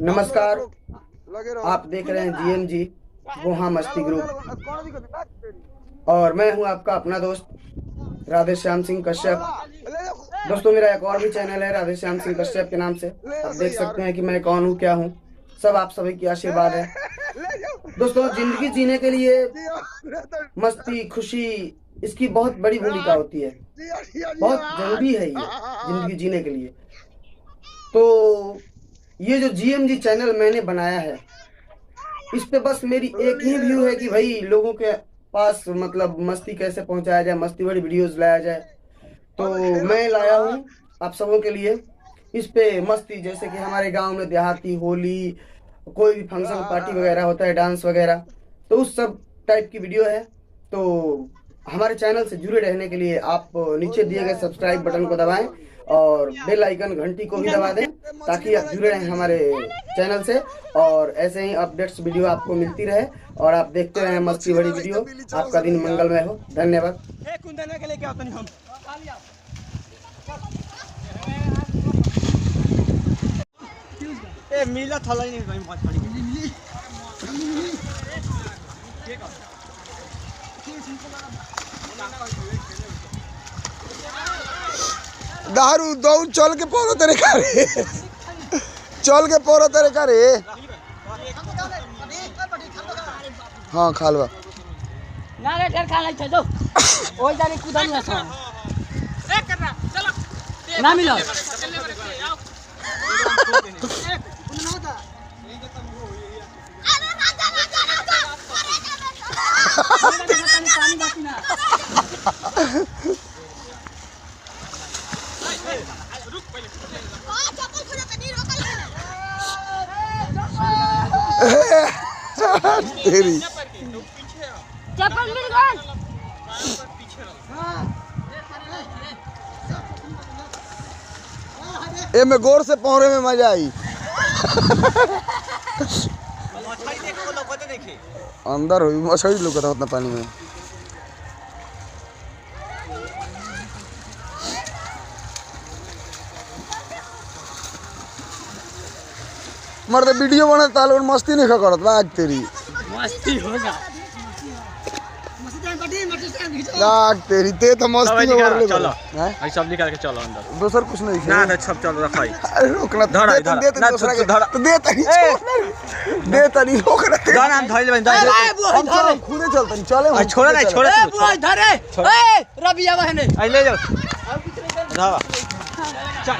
नमस्कार, आप देख रहे हैं जीएमजी गोहा मस्ती ग्रुप और मैं हूं आपका अपना दोस्त राधे श्याम सिंह कश्यप। दोस्तों, मेरा एक और भी चैनल है राधे श्याम सिंह कश्यप के नाम से। आप देख सकते हैं कि मैं कौन हूं, क्या हूं। सब आप सभी की आशीर्वाद है। दोस्तों, जिंदगी जीने के लिए मस्ती खुशी इसकी बहुत बड़ी भूमिका होती है, बहुत जरूरी है ये जिंदगी जीने के लिए। तो ये जो जीएमजी चैनल मैंने बनाया है, इस पे बस मेरी एक ही व्यू है कि भाई लोगों के पास मतलब मस्ती कैसे पहुंचाया जाए, मस्ती भरी वीडियोस लाया जाए। तो मैं लाया हूँ आप सबों के लिए इस पे मस्ती, जैसे कि हमारे गांव में देहाती होली, कोई भी फंक्शन पार्टी वगैरह होता है, डांस वगैरह, तो उस सब टाइप की वीडियो है। तो हमारे चैनल से जुड़े रहने के लिए आप नीचे दिए गए सब्सक्राइब बटन को दबाएं और बेल आइकन घंटी को भी दबा दें, ताकि आप जुड़े रहें हमारे चैनल से और ऐसे ही अपडेट्स वीडियो आपको मिलती रहे और आप देखते रहें मस्ती भरी वीडियो। आपका दिन मंगलमय हो। धन्यवाद। दारू दो चल के पोरो तेरे करे, चल के पोरो तेरे करे। हाँ खालवा ना रे ढेर खा लै छ जो ओइ जाने कुदा न छ ए करना चलो ना मिलो पानी बाकी ना रुक पहले चप्पल खोले त नी रोकल तेरी चप्पल मिल गई। ए में गोर से पौरे में मजा आई। अंदर हुई मछली लुकता उतना पानी में। मर्द वीडियो बना ताल मस्ती नहीं करत बात तेरी मस्ती होगा लाग तेरी ते तो मस्ती में और ले चलो हैं आई सब निकाल के चलो अंदर। दोसर कुछ नहीं ना ना सब चल रखाई। अरे रोकना धरा दे दूसरा के धरा तो दे तनी दे तनी रोकना गाना हम धइले बन हम चल खुदे चलतनी चले हम छोड़ा नहीं छोड़ा ए बुआ धरे ए रबिया बहने आई ले जाओ। चल